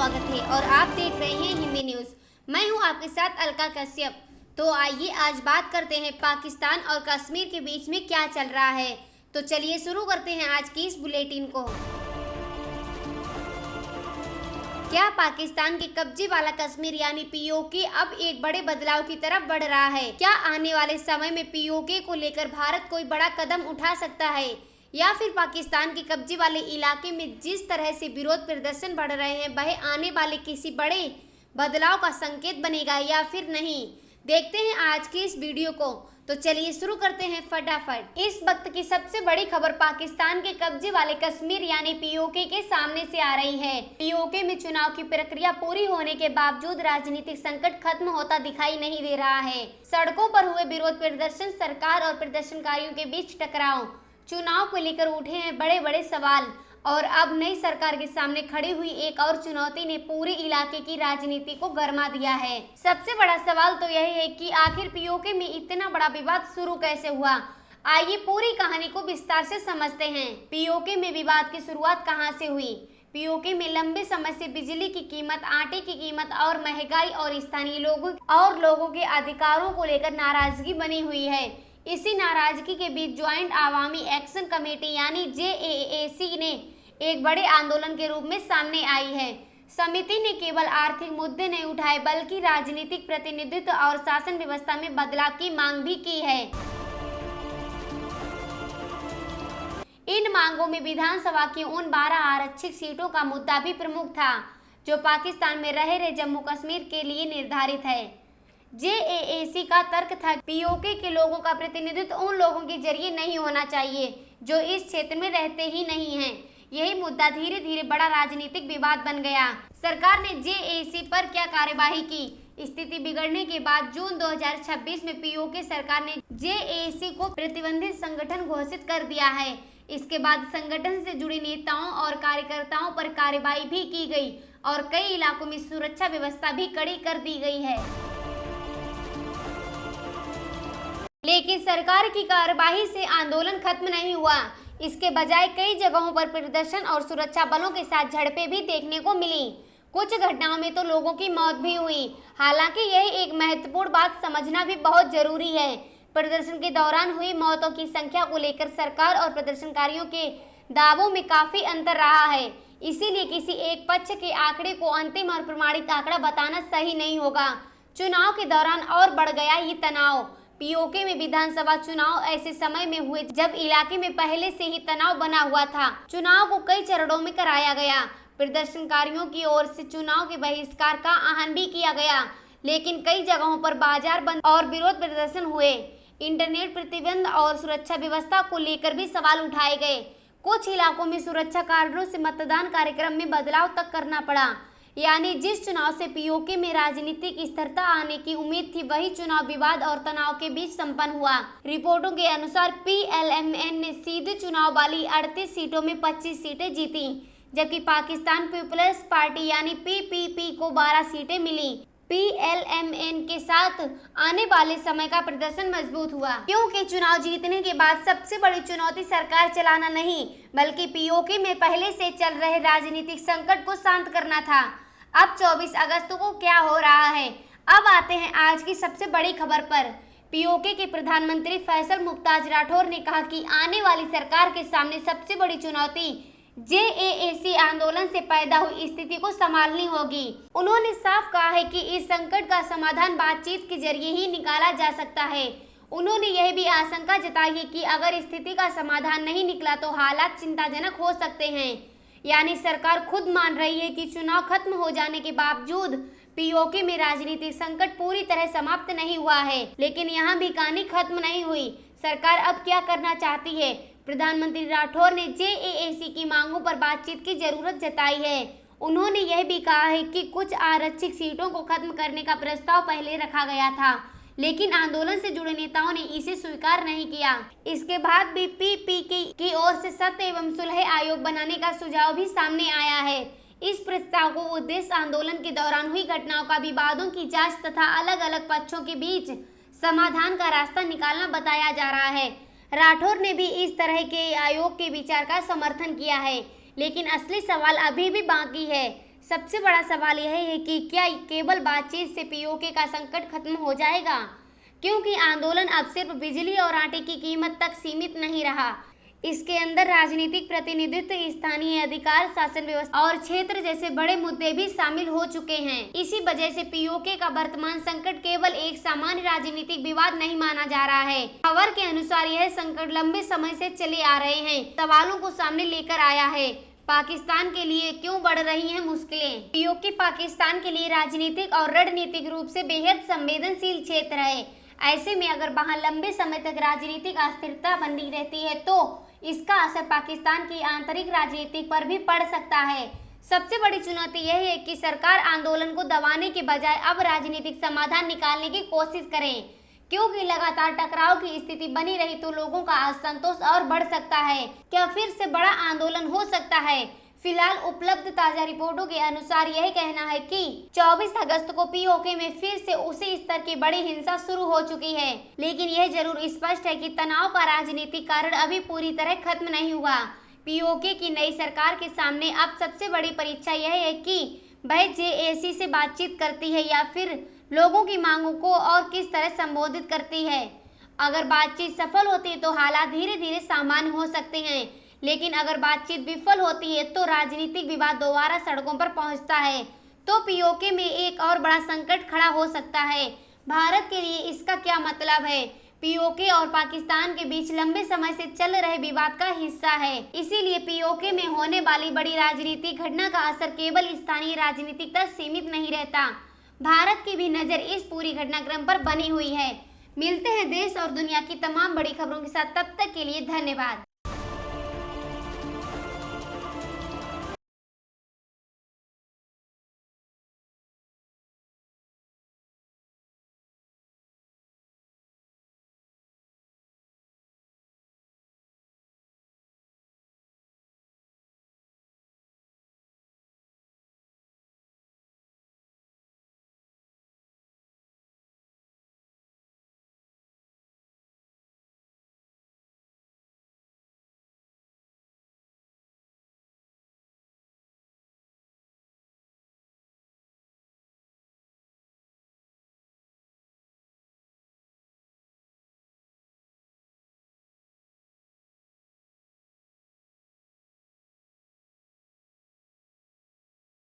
स्वागत है और आप देख रहे हैं हिंदी न्यूज। मैं हूं आपके साथ अलका कश्यप। तो आइए आज बात करते हैं पाकिस्तान और कश्मीर के बीच में क्या चल रहा है। तो चलिए शुरू करते हैं आज की इस बुलेटिन को। क्या पाकिस्तान के कब्जे वाला कश्मीर यानी पीओके अब एक बड़े बदलाव की तरफ बढ़ रहा है? क्या आने वाले समय में पीओके को लेकर भारत कोई बड़ा कदम उठा सकता है, या फिर पाकिस्तान के कब्जे वाले इलाके में जिस तरह से विरोध प्रदर्शन बढ़ रहे हैं वह आने वाले किसी बड़े बदलाव का संकेत बनेगा या फिर नहीं? देखते हैं आज की इस वीडियो को। तो चलिए शुरू करते हैं फटाफट। इस वक्त की सबसे बड़ी खबर पाकिस्तान के कब्जे वाले कश्मीर यानी पीओके के सामने से आ रही है। पीओके में चुनाव की प्रक्रिया पूरी होने के बावजूद राजनीतिक संकट खत्म होता दिखाई नहीं दे रहा है। सड़कों पर हुए विरोध प्रदर्शन, सरकार और प्रदर्शनकारियों के बीच टकराव, चुनाव को लेकर उठे हैं बड़े बड़े सवाल और अब नई सरकार के सामने खड़ी हुई एक और चुनौती ने पूरे इलाके की राजनीति को गरमा दिया है। सबसे बड़ा सवाल तो यही है कि आखिर पीओके में इतना बड़ा विवाद शुरू कैसे हुआ। आइए पूरी कहानी को विस्तार से समझते हैं। पीओके में विवाद की शुरुआत कहां से हुई? पीओके में लंबे समय से बिजली की कीमत, आटे की कीमत और महंगाई और स्थानीय लोगों के अधिकारों को लेकर नाराजगी बनी हुई है। इसी नाराजगी के बीच ज्वाइंट आवामी एक्शन कमेटी यानी JAAC ने एक बड़े आंदोलन के रूप में सामने आई है। समिति ने केवल आर्थिक मुद्दे नहीं उठाए बल्कि राजनीतिक प्रतिनिधित्व और शासन व्यवस्था में बदलाव की मांग भी की है। इन मांगों में विधानसभा की उन 12 आरक्षित सीटों का मुद्दा भी प्रमुख था जो पाकिस्तान में रह रहे जम्मू कश्मीर के लिए निर्धारित है। JAAC का तर्क था पीओके के लोगों का प्रतिनिधित्व उन लोगों के जरिए नहीं होना चाहिए जो इस क्षेत्र में रहते ही नहीं हैं। यही मुद्दा धीरे धीरे बड़ा राजनीतिक विवाद बन गया। सरकार ने JAAC पर क्या कार्यवाही की? स्थिति बिगड़ने के बाद जून 2026 में पीओके सरकार ने JAAC को प्रतिबंधित संगठन घोषित कर दिया है। इसके बाद संगठन से जुड़े नेताओं और कार्यकर्ताओं पर कार्रवाई भी की गई और कई इलाकों में सुरक्षा व्यवस्था भी कड़ी कर दी गई है। लेकिन सरकार की कार्रवाई से आंदोलन खत्म नहीं हुआ। इसके बजाय कई जगहों पर प्रदर्शन और सुरक्षा बलों के साथ झड़पें भी देखने को मिली। कुछ घटनाओं में तो लोगों की मौत भी हुई। हालांकि यह एक महत्वपूर्ण बात समझना भी बहुत जरूरी है। प्रदर्शन के दौरान हुई मौतों की संख्या को लेकर सरकार और प्रदर्शनकारियों के दावों में काफी अंतर रहा है। इसीलिए किसी एक पक्ष के आंकड़े को अंतिम और प्रमाणित आंकड़ा बताना सही नहीं होगा। चुनाव के दौरान और बढ़ गया ये तनाव। पीओके में विधानसभा चुनाव ऐसे समय में हुए जब इलाके में पहले से ही तनाव बना हुआ था। चुनाव को कई चरणों में कराया गया। प्रदर्शनकारियों की ओर से चुनाव के बहिष्कार का आह्वान भी किया गया, लेकिन कई जगहों पर बाजार बंद और विरोध प्रदर्शन हुए। इंटरनेट प्रतिबंध और सुरक्षा व्यवस्था को लेकर भी सवाल उठाए गए। कुछ इलाकों में सुरक्षा कारणों से मतदान कार्यक्रम में बदलाव तक करना पड़ा। यानी जिस चुनाव से पीओके में राजनीतिक स्थिरता आने की उम्मीद थी वही चुनाव विवाद और तनाव के बीच संपन्न हुआ। रिपोर्टों के अनुसार PLMN ने सीधे चुनाव वाली 38 सीटों में 25 सीटें जीती, जबकि पाकिस्तान पीपल्स पार्टी यानी PPP को 12 सीटें मिली। PLMN के साथ आने वाले समय का प्रदर्शन मजबूत हुआ, क्योंकि चुनाव जीतने के बाद सबसे बड़ी चुनौती सरकार चलाना नहीं बल्कि पीओके में पहले से चल रहे राजनीतिक संकट को शांत करना था। अब 24 अगस्त को क्या हो रहा है? अब आते हैं आज की सबसे बड़ी खबर पर। पीओके के प्रधानमंत्री फैसल मुफ्ताज राठौर ने कहा कि आने वाली सरकार के सामने सबसे बड़ी चुनौती JAAC आंदोलन से पैदा हुई स्थिति को संभालनी होगी। उन्होंने साफ कहा है कि इस संकट का समाधान बातचीत के जरिए ही निकाला जा सकता है। उन्होंने यह भी आशंका जताई है कि अगर स्थिति का समाधान नहीं निकला तो हालात चिंताजनक हो सकते हैं। यानी सरकार खुद मान रही है कि चुनाव खत्म हो जाने के बावजूद पीओके में राजनीतिक संकट पूरी तरह समाप्त नहीं हुआ है। लेकिन यहाँ भी कहानी खत्म नहीं हुई। सरकार अब क्या करना चाहती है? प्रधानमंत्री राठौर ने JAAC की मांगों पर बातचीत की जरूरत जताई है। उन्होंने यह भी कहा है कि कुछ आरक्षित सीटों को खत्म करने का प्रस्ताव पहले रखा गया था, लेकिन आंदोलन से जुड़े नेताओं ने इसे स्वीकार नहीं किया। इसके बाद भी PPP की ओर से सत्य एवं सुलह आयोग बनाने का सुझाव भी सामने आया है। इस प्रस्ताव को उद्देश्य आंदोलन के दौरान हुई घटनाओं का विवादों की जांच तथा अलग अलग पक्षों के बीच समाधान का रास्ता निकालना बताया जा रहा है। राठौर ने भी इस तरह के आयोग के विचार का समर्थन किया है, लेकिन असली सवाल अभी भी बाकी है। सबसे बड़ा सवाल यह है कि क्या केवल बातचीत से पीओके का संकट खत्म हो जाएगा, क्योंकि आंदोलन अब सिर्फ बिजली और आटे की कीमत तक सीमित नहीं रहा। इसके अंदर राजनीतिक प्रतिनिधित्व, स्थानीय अधिकार, शासन व्यवस्था और क्षेत्र जैसे बड़े मुद्दे भी शामिल हो चुके हैं। इसी वजह से पीओके का वर्तमान संकट केवल एक सामान्य राजनीतिक विवाद नहीं माना जा रहा है। खबर के अनुसार यह संकट लंबे समय से चले आ रहे हैं सवालों को सामने लेकर आया है। पाकिस्तान के लिए क्यों बढ़ रही हैं मुश्किलें? पीओके पाकिस्तान के लिए राजनीतिक और रणनीतिक रूप से बेहद संवेदनशील क्षेत्र है। ऐसे में अगर वहां लंबे समय तक राजनीतिक अस्थिरता बनी रहती है तो इसका असर पाकिस्तान की आंतरिक राजनीति पर भी पड़ सकता है। सबसे बड़ी चुनौती यह है कि सरकार आंदोलन को दबाने के बजाय अब राजनीतिक समाधान निकालने की कोशिश करें, क्योंकि लगातार टकराव की स्थिति बनी रही तो लोगों का असंतोष और बढ़ सकता है। क्या फिर से बड़ा आंदोलन हो सकता है? फिलहाल उपलब्ध ताजा रिपोर्टों के अनुसार यह कहना है कि 24 अगस्त को पीओके में फिर से उसी स्तर की बड़ी हिंसा शुरू हो चुकी है, लेकिन यह जरूर स्पष्ट है कि तनाव का राजनीतिक कारण अभी पूरी तरह खत्म नहीं हुआ। पीओके की नई सरकार के सामने अब सबसे बड़ी परीक्षा यह है कि वह जेएसी से बातचीत करती है या फिर लोगों की मांगों को और किस तरह संबोधित करती है। अगर बातचीत सफल होती है तो हालात धीरे धीरे सामान्य हो सकते हैं, लेकिन अगर बातचीत विफल होती है तो राजनीतिक विवाद दोबारा सड़कों पर पहुंचता है तो पीओके में एक और बड़ा संकट खड़ा हो सकता है। भारत के लिए इसका क्या मतलब है? पीओके और पाकिस्तान के बीच लंबे समय से चल रहे विवाद का हिस्सा है, इसीलिए पीओके में होने वाली बड़ी राजनीतिक घटना का असर केवल स्थानीय राजनीति तक सीमित नहीं रहता। भारत की भी नजर इस पूरी घटनाक्रम पर बनी हुई है। मिलते हैं देश और दुनिया की तमाम बड़ी खबरों के साथ, तब तक के लिए धन्यवाद।